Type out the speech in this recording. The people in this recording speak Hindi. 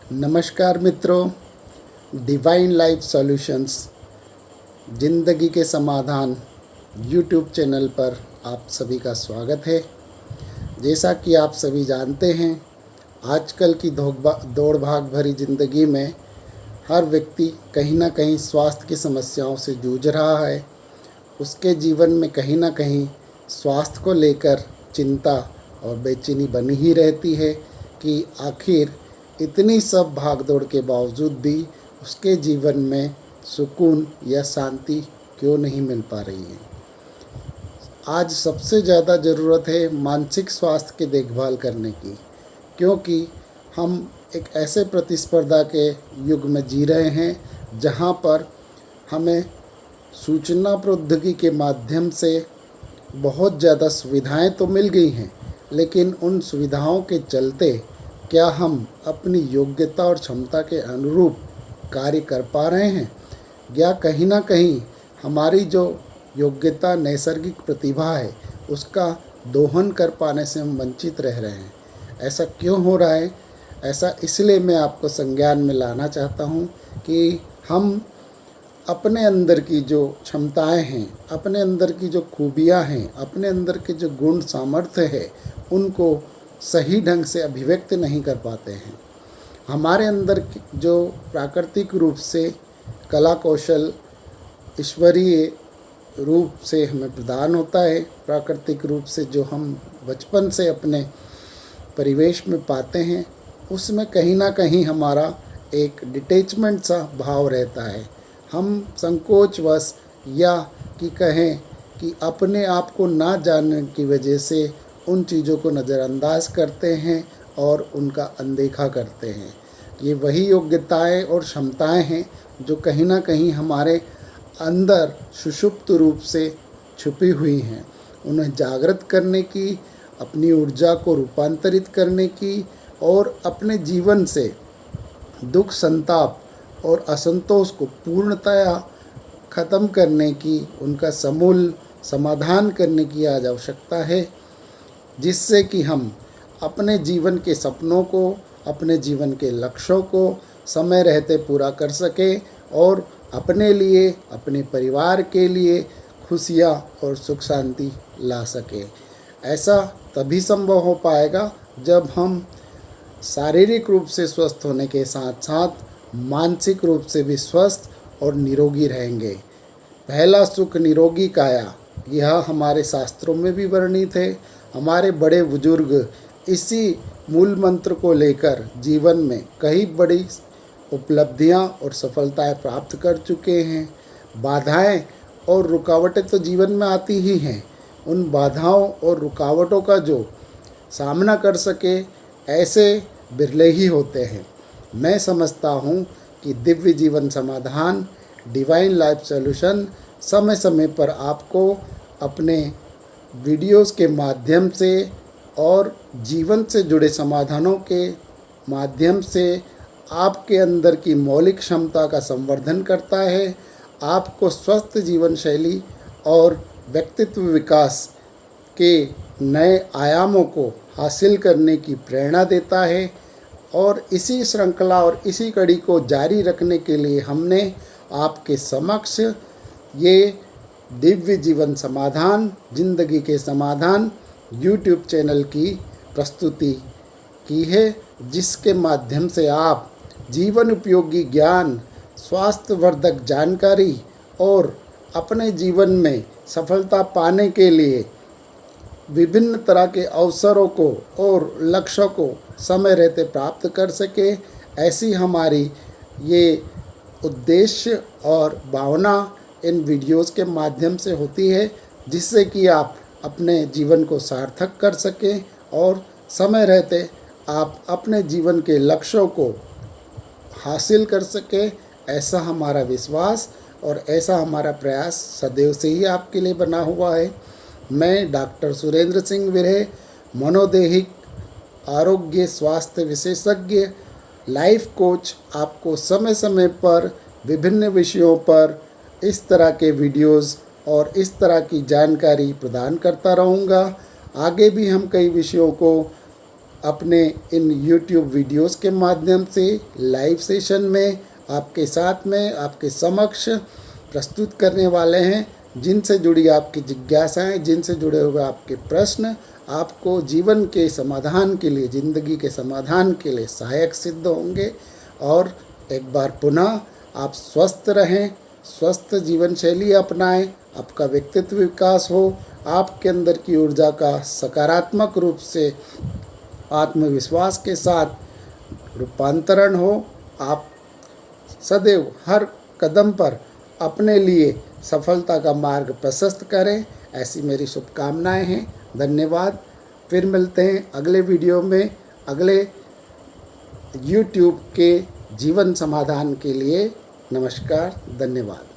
नमस्कार मित्रों, डिवाइन लाइफ सॉल्यूशंस ज़िंदगी के समाधान यूट्यूब चैनल पर आप सभी का स्वागत है। जैसा कि आप सभी जानते हैं, आजकल की दौड़ भाग भरी ज़िंदगी में हर व्यक्ति कहीं ना कहीं स्वास्थ्य की समस्याओं से जूझ रहा है। उसके जीवन में कहीं ना कहीं स्वास्थ्य को लेकर चिंता और बेचैनी बनी ही रहती है कि आखिर इतनी सब भागदौड़ के बावजूद भी उसके जीवन में सुकून या शांति क्यों नहीं मिल पा रही है। आज सबसे ज़्यादा ज़रूरत है मानसिक स्वास्थ्य की देखभाल करने की, क्योंकि हम एक ऐसे प्रतिस्पर्धा के युग में जी रहे हैं जहां पर हमें सूचना प्रौद्योगिकी के माध्यम से बहुत ज़्यादा सुविधाएं तो मिल गई हैं, लेकिन उन सुविधाओं के चलते क्या हम अपनी योग्यता और क्षमता के अनुरूप कार्य कर पा रहे हैं, या कहीं ना कहीं हमारी जो योग्यता नैसर्गिक प्रतिभा है उसका दोहन कर पाने से हम वंचित रह रहे हैं। ऐसा क्यों हो रहा है? ऐसा इसलिए मैं आपको संज्ञान में लाना चाहता हूँ कि हम अपने अंदर की जो क्षमताएं हैं, अपने अंदर की जो खूबियां हैं, अपने अंदर के जो गुण सामर्थ्य है, उनको सही ढंग से अभिव्यक्त नहीं कर पाते हैं। हमारे अंदर जो प्राकृतिक रूप से कला कौशल ईश्वरीय रूप से हमें प्रदान होता है, प्राकृतिक रूप से जो हम बचपन से अपने परिवेश में पाते हैं, उसमें कहीं ना कहीं हमारा एक डिटैचमेंट सा भाव रहता है। हम संकोचवश या कि कहें कि अपने आप को ना जानने की वजह से उन चीज़ों को नज़रअंदाज करते हैं और उनका अनदेखा करते हैं। ये वही योग्यताएं और क्षमताएं हैं जो कहीं ना कहीं हमारे अंदर सुषुप्त रूप से छुपी हुई हैं। उन्हें जागृत करने की, अपनी ऊर्जा को रूपांतरित करने की और अपने जीवन से दुख, संताप और असंतोष को पूर्णतया ख़त्म करने की, उनका समूल समाधान करने की आज आवश्यकता है, जिससे कि हम अपने जीवन के सपनों को, अपने जीवन के लक्ष्यों को समय रहते पूरा कर सकें और अपने लिए, अपने परिवार के लिए खुशियाँ और सुख शांति ला सकें। ऐसा तभी संभव हो पाएगा जब हम शारीरिक रूप से स्वस्थ होने के साथ साथ मानसिक रूप से भी स्वस्थ और निरोगी रहेंगे। पहला सुख निरोगी काया, यह हमारे शास्त्रों में भी वर्णित है। हमारे बड़े बुजुर्ग इसी मूल मंत्र को लेकर जीवन में कई बड़ी उपलब्धियां और सफलताएं प्राप्त कर चुके हैं। बाधाएं और रुकावटें तो जीवन में आती ही हैं। उन बाधाओं और रुकावटों का जो सामना कर सके ऐसे बिरले ही होते हैं। मैं समझता हूँ कि दिव्य जीवन समाधान, डिवाइन लाइफ सॉल्यूशन समय समय पर आपको अपने वीडियोस के माध्यम से और जीवन से जुड़े समाधानों के माध्यम से आपके अंदर की मौलिक क्षमता का संवर्धन करता है, आपको स्वस्थ जीवन शैली और व्यक्तित्व विकास के नए आयामों को हासिल करने की प्रेरणा देता है। और इसी श्रृंखला और इसी कड़ी को जारी रखने के लिए हमने आपके समक्ष ये दिव्य जीवन समाधान, जिंदगी के समाधान यूट्यूब चैनल की प्रस्तुति की है, जिसके माध्यम से आप जीवन उपयोगी ज्ञान, स्वास्थ्यवर्धक जानकारी और अपने जीवन में सफलता पाने के लिए विभिन्न तरह के अवसरों को और लक्ष्यों को समय रहते प्राप्त कर सके। ऐसी हमारी ये उद्देश्य और भावना इन वीडियोस के माध्यम से होती है, जिससे कि आप अपने जीवन को सार्थक कर सकें और समय रहते आप अपने जीवन के लक्ष्यों को हासिल कर सकें। ऐसा हमारा विश्वास और ऐसा हमारा प्रयास सदैव से ही आपके लिए बना हुआ है। मैं डॉक्टर सुरेंद्र सिंह विरहे, मनोदैहिक आरोग्य स्वास्थ्य विशेषज्ञ, लाइफ कोच, आपको समय समय पर विभिन्न विषयों पर इस तरह के वीडियोस और इस तरह की जानकारी प्रदान करता रहूँगा। आगे भी हम कई विषयों को अपने इन YouTube वीडियोस के माध्यम से लाइव सेशन में आपके साथ में आपके समक्ष प्रस्तुत करने वाले हैं, जिनसे जुड़ी आपकी जिज्ञासाएं, जिनसे जुड़े हुए आपके प्रश्न आपको जीवन के समाधान के लिए, ज़िंदगी के समाधान के लिए सहायक सिद्ध होंगे। और एक बार पुनः आप स्वस्थ रहें, स्वस्थ जीवन शैली अपनाएं, आपका व्यक्तित्व विकास हो, आपके अंदर की ऊर्जा का सकारात्मक रूप से आत्मविश्वास के साथ रूपांतरण हो, आप सदैव हर कदम पर अपने लिए सफलता का मार्ग प्रशस्त करें, ऐसी मेरी शुभकामनाएं हैं। धन्यवाद। फिर मिलते हैं अगले वीडियो में, अगले YouTube के जीवन समाधान के लिए। नमस्कार, धन्यवाद।